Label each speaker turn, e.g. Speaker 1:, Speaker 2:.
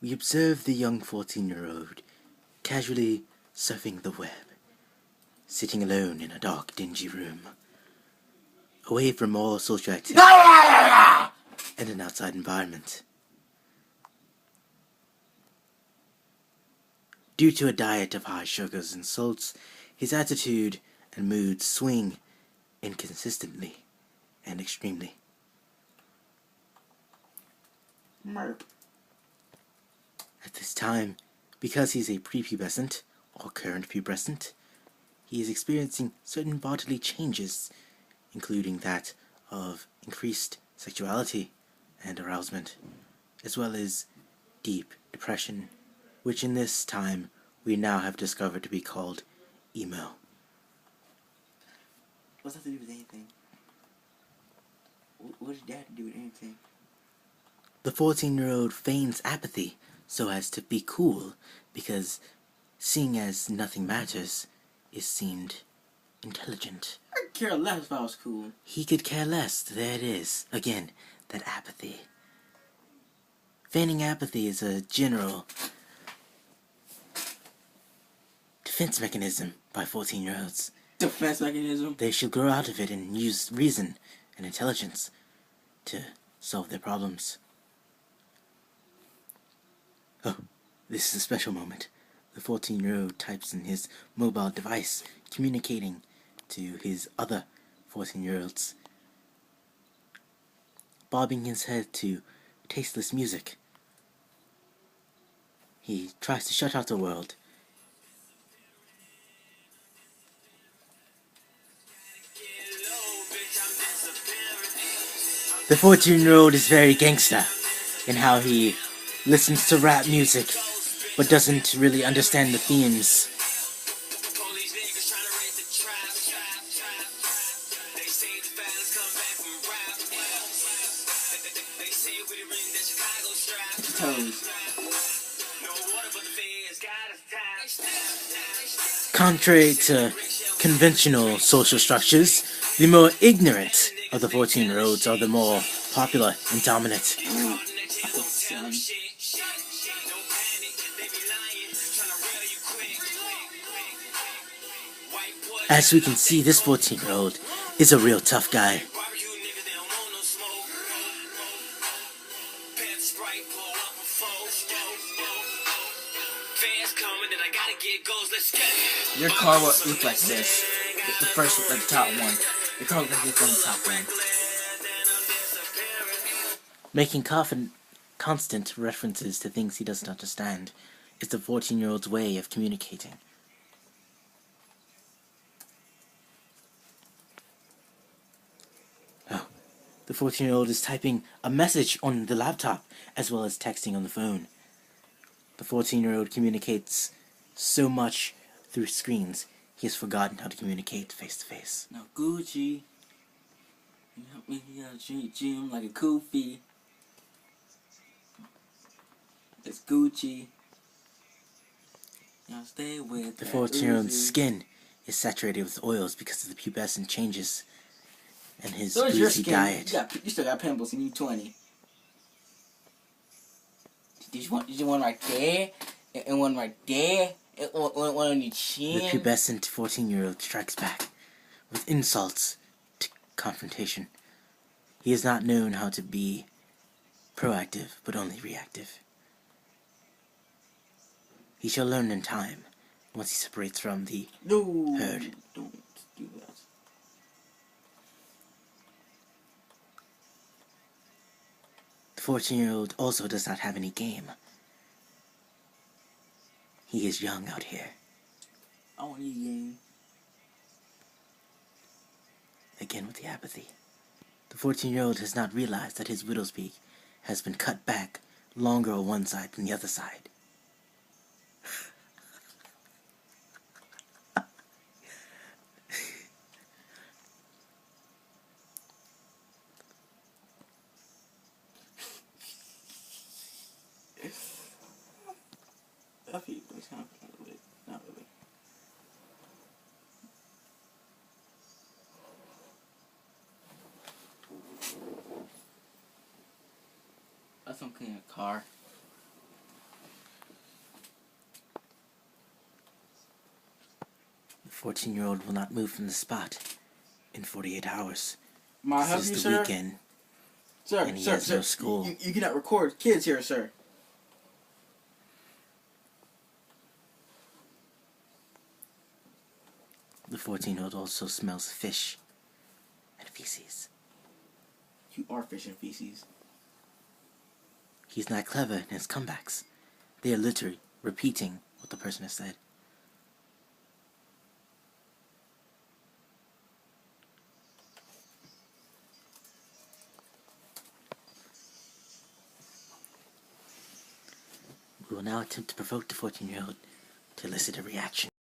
Speaker 1: We observe the young 14-year-old casually surfing the web, sitting alone in a dark, dingy room, away from all social activity and an outside environment. Due to a diet of high sugars and salts, his attitude and mood swing inconsistently and extremely.
Speaker 2: Merp.
Speaker 1: At this time, because he's a prepubescent or current pubescent, he is experiencing certain bodily changes, including that of increased sexuality and arousement, as well as deep depression, which in this time we now have discovered to be called emo.
Speaker 2: What's that to do with anything? What does that have to do with anything?
Speaker 1: The 14-year-old feigns apathy so as to be cool, because seeing as nothing matters is seemed intelligent.
Speaker 2: I could care less if I was cool.
Speaker 1: He could care less. There it is. Again, that apathy. Feigning apathy is a general defense mechanism by 14-year-olds.
Speaker 2: Defense mechanism?
Speaker 1: They should grow out of it and use reason and intelligence to solve their problems. Oh, this is a special moment. The 14-year-old types in his mobile device, communicating to his other 14-year-olds, bobbing his head to tasteless music. He tries to shut out the world. The 14-year-old is very gangsta in how he listens to rap music, but doesn't really understand the themes.
Speaker 2: Toes.
Speaker 1: Contrary to conventional social structures, the more ignorant of the 14-year-olds are the more popular and dominant.
Speaker 2: I feel silly.
Speaker 1: As we can see, this 14-year-old is a real tough guy.
Speaker 2: Your car will look like this. The first, the top one. Your car will look like this on the top one.
Speaker 1: Making constant references to things he doesn't understand is the 14-year-old's way of communicating. Oh, the 14-year-old is typing a message on the laptop as well as texting on the phone. The 14-year-old communicates so much through screens, he has forgotten how to communicate face to face.
Speaker 2: Now Gucci, you help me treat you like a goofy. It's Gucci. Now stay with
Speaker 1: The
Speaker 2: that
Speaker 1: 14-year-old's
Speaker 2: Uzi.
Speaker 1: skin is saturated with oils because of the pubescent changes and his
Speaker 2: So is your
Speaker 1: greasy
Speaker 2: skin.
Speaker 1: diet.
Speaker 2: You still got pimples. You need 20. Did you want right there? And one right there? And one on your
Speaker 1: The
Speaker 2: chin?
Speaker 1: pubescent 14-year-old strikes back with insults to confrontation. He has not known how to be proactive, but only reactive. He shall learn in time, once he separates from the
Speaker 2: No.
Speaker 1: herd.
Speaker 2: Don't do that.
Speaker 1: The 14-year-old also does not have any game. He is young out here.
Speaker 2: I want you game.
Speaker 1: Again with the apathy. The 14-year-old has not realized that his widow's peak has been cut back longer on one side than the other side.
Speaker 2: I feel it's kind of a little bit. Not really. That's some kind of car.
Speaker 1: 14-year-old will not move from the spot in 48 hours.
Speaker 2: May I help
Speaker 1: This
Speaker 2: you,
Speaker 1: is the
Speaker 2: sir?
Speaker 1: weekend,
Speaker 2: Sir,
Speaker 1: and he
Speaker 2: sir,
Speaker 1: has
Speaker 2: sir.
Speaker 1: no school.
Speaker 2: You cannot record kids here, sir.
Speaker 1: The 14-year-old also smells fish and feces.
Speaker 2: You are fish and feces.
Speaker 1: He's not clever in his comebacks. They are literally repeating what the person has said. We will now attempt to provoke the 14-year-old to elicit a reaction.